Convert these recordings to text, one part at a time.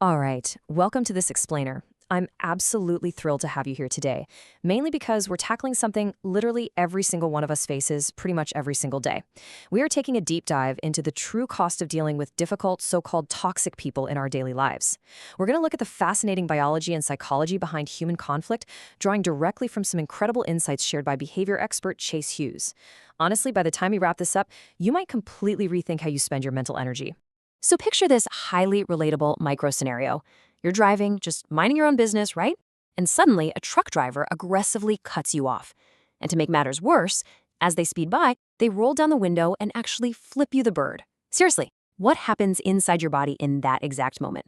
All right, welcome to this explainer. I'm absolutely thrilled to have you here today, mainly because we're tackling something literally every single one of us faces pretty much every single day. We are taking a deep dive into the true cost of dealing with difficult, so-called toxic people in our daily lives. We're going to look at the fascinating biology and psychology behind human conflict, drawing directly from some incredible insights shared by behavior expert Chase Hughes. Honestly, by the time we wrap this up, you might completely rethink how you spend your mental energy. So picture this highly relatable micro scenario. You're driving, just minding your own business, right? And suddenly, a truck driver aggressively cuts you off. And to make matters worse, as they speed by, they roll down the window and actually flip you the bird. Seriously, what happens inside your body in that exact moment?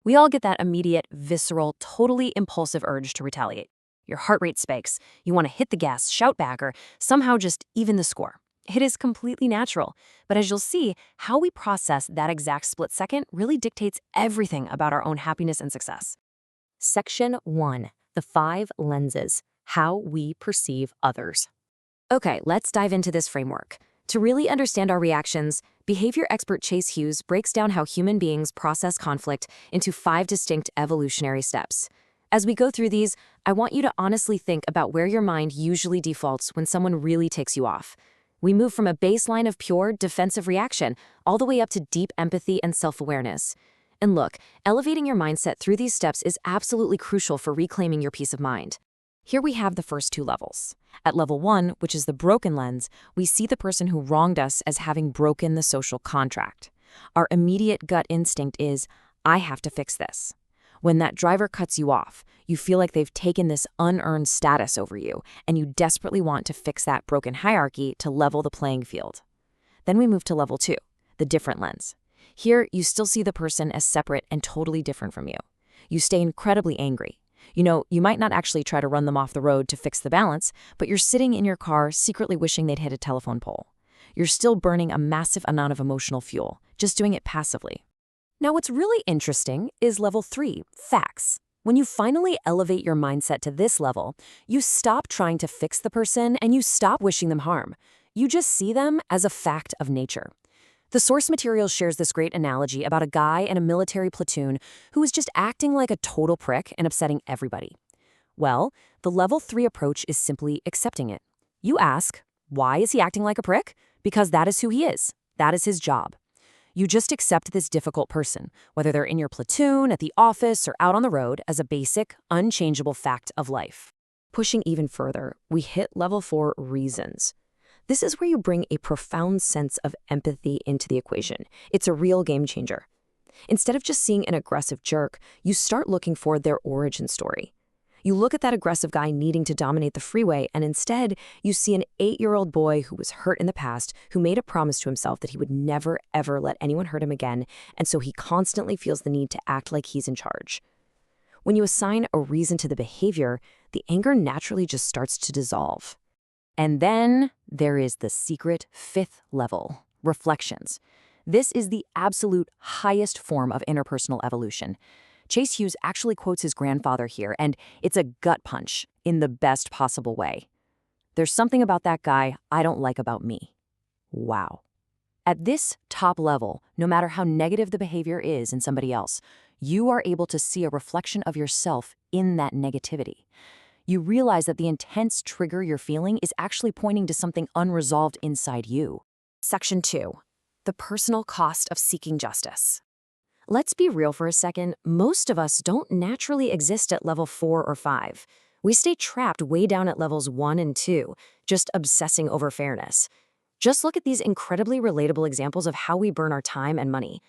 We all get that immediate, visceral, totally impulsive urge to retaliate. Your heart rate spikes, you want to hit the gas, shout back, or somehow just even the score. It is completely natural, but as you'll see, how we process that exact split second really dictates everything about our own happiness and success. Section 1. The 5 lenses. How we perceive others. Okay, let's dive into this framework. To really understand our reactions, behavior expert Chase Hughes breaks down how human beings process conflict into 5 distinct evolutionary steps. As we go through these, I want you to honestly think about where your mind usually defaults when someone really takes you off. We move from a baseline of pure defensive reaction all the way up to deep empathy and self-awareness. And look, elevating your mindset through these steps is absolutely crucial for reclaiming your peace of mind. Here we have the first 2 levels. At level 1, which is the broken lens, we see the person who wronged us as having broken the social contract. Our immediate gut instinct is, I have to fix this. When that driver cuts you off, you feel like they've taken this unearned status over you, and you desperately want to fix that broken hierarchy to level the playing field. Then we move to level 2, the different lens. Here, you still see the person as separate and totally different from you. You stay incredibly angry. You might not actually try to run them off the road to fix the balance, but you're sitting in your car secretly wishing they'd hit a telephone pole. You're still burning a massive amount of emotional fuel, just doing it passively. Now, what's really interesting is level 3, facts. When you finally elevate your mindset to this level, you stop trying to fix the person and you stop wishing them harm. You just see them as a fact of nature. The source material shares this great analogy about a guy in a military platoon who was just acting like a total prick and upsetting everybody. Well, the level 3 approach is simply accepting it. You ask, why is he acting like a prick? Because that is who he is. That is his job. You just accept this difficult person, whether they're in your platoon, at the office, or out on the road, as a basic, unchangeable fact of life. Pushing even further, we hit level 4, reasons. This is where you bring a profound sense of empathy into the equation. It's a real game changer. Instead of just seeing an aggressive jerk, you start looking for their origin story. You look at that aggressive guy needing to dominate the freeway, and instead, you see an 8-year-old boy who was hurt in the past, who made a promise to himself that he would never, ever let anyone hurt him again, and so he constantly feels the need to act like he's in charge. When you assign a reason to the behavior, the anger naturally just starts to dissolve. And then there is the secret 5th level, reflections. This is the absolute highest form of interpersonal evolution. Chase Hughes actually quotes his grandfather here, and it's a gut punch in the best possible way. There's something about that guy I don't like about me. Wow. At this top level, no matter how negative the behavior is in somebody else, you are able to see a reflection of yourself in that negativity. You realize that the intense trigger you're feeling is actually pointing to something unresolved inside you. Section 2. The personal cost of seeking justice. Let's be real for a second. Most of us don't naturally exist at level 4 or 5. We stay trapped way down at levels 1 and 2, just obsessing over fairness. Just look at these incredibly relatable examples of how we burn our time and money.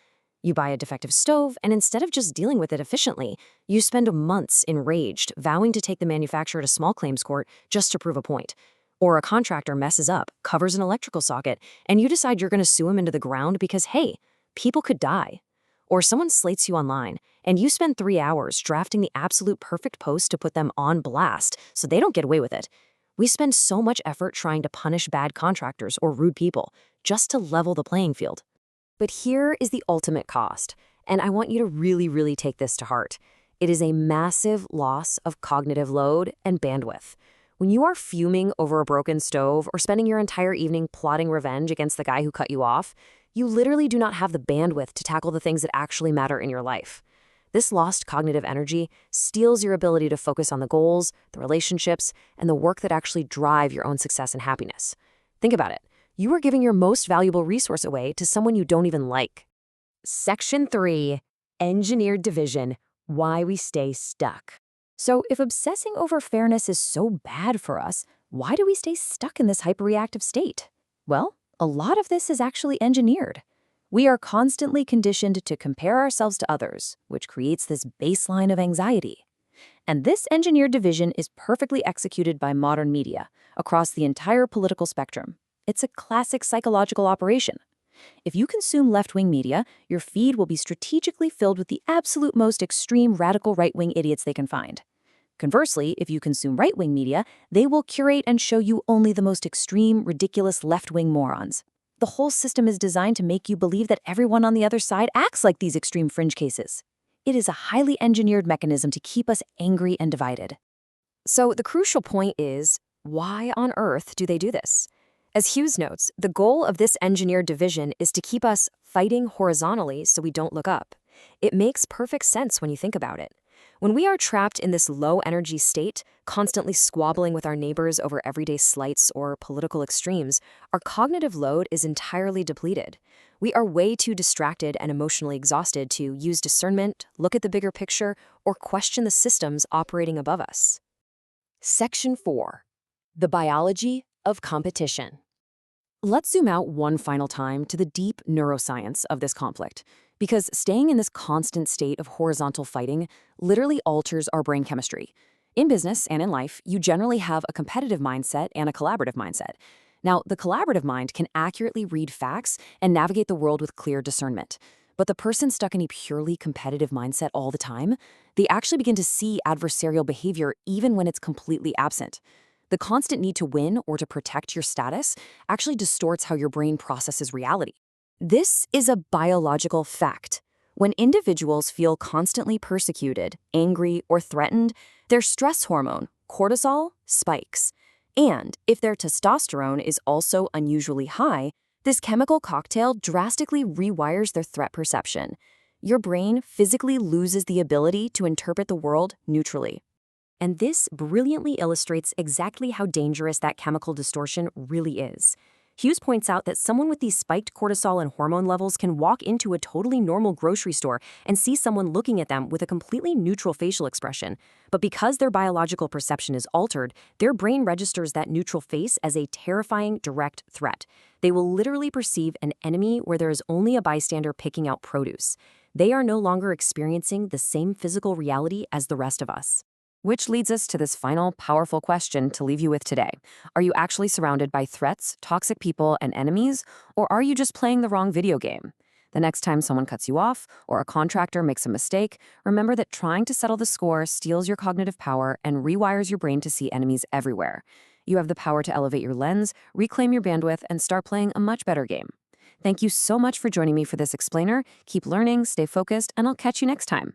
You buy a defective stove, and instead of just dealing with it efficiently, you spend months enraged, vowing to take the manufacturer to small claims court just to prove a point. Or a contractor messes up, covers an electrical socket, and you decide you're going to sue him into the ground because, hey, people could die. Or someone slates you online, and you spend 3 hours drafting the absolute perfect post to put them on blast so they don't get away with it. We spend so much effort trying to punish bad contractors or rude people just to level the playing field. But here is the ultimate cost, and I want you to really take this to heart. It is a massive loss of cognitive load and bandwidth. When you are fuming over a broken stove or spending your entire evening plotting revenge against the guy who cut you off, you literally do not have the bandwidth to tackle the things that actually matter in your life. This lost cognitive energy steals your ability to focus on the goals, the relationships, and the work that actually drive your own success and happiness. Think about it. You are giving your most valuable resource away to someone you don't even like. Section 3. Engineered division. Why we stay stuck. So if obsessing over fairness is so bad for us, why do we stay stuck in this hyperreactive state? Well, a lot of this is actually engineered. We are constantly conditioned to compare ourselves to others, which creates this baseline of anxiety. And this engineered division is perfectly executed by modern media across the entire political spectrum. It's a classic psychological operation. If you consume left-wing media, your feed will be strategically filled with the absolute most extreme radical right-wing idiots they can find. Conversely, if you consume right-wing media, they will curate and show you only the most extreme, ridiculous left-wing morons. The whole system is designed to make you believe that everyone on the other side acts like these extreme fringe cases. It is a highly engineered mechanism to keep us angry and divided. So the crucial point is, why on earth do they do this? As Hughes notes, the goal of this engineered division is to keep us fighting horizontally so we don't look up. It makes perfect sense when you think about it. When we are trapped in this low-energy state, constantly squabbling with our neighbors over everyday slights or political extremes, our cognitive load is entirely depleted. We are way too distracted and emotionally exhausted to use discernment, look at the bigger picture, or question the systems operating above us. Section 4. The biology of competition. Let's zoom out one final time to the deep neuroscience of this conflict, because staying in this constant state of horizontal fighting literally alters our brain chemistry. In business and in life, you generally have a competitive mindset and a collaborative mindset. Now, the collaborative mind can accurately read facts and navigate the world with clear discernment. But the person stuck in a purely competitive mindset all the time, they actually begin to see adversarial behavior even when it's completely absent. The constant need to win or to protect your status actually distorts how your brain processes reality. This is a biological fact. When individuals feel constantly persecuted, angry, or threatened, their stress hormone, cortisol, spikes. And if their testosterone is also unusually high, this chemical cocktail drastically rewires their threat perception. Your brain physically loses the ability to interpret the world neutrally. And this brilliantly illustrates exactly how dangerous that chemical distortion really is. Hughes points out that someone with these spiked cortisol and hormone levels can walk into a totally normal grocery store and see someone looking at them with a completely neutral facial expression. But because their biological perception is altered, their brain registers that neutral face as a terrifying, direct threat. They will literally perceive an enemy where there is only a bystander picking out produce. They are no longer experiencing the same physical reality as the rest of us. Which leads us to this final, powerful question to leave you with today. Are you actually surrounded by threats, toxic people, and enemies, or are you just playing the wrong video game? The next time someone cuts you off or a contractor makes a mistake, remember that trying to settle the score steals your cognitive power and rewires your brain to see enemies everywhere. You have the power to elevate your lens, reclaim your bandwidth, and start playing a much better game. Thank you so much for joining me for this explainer. Keep learning, stay focused, and I'll catch you next time.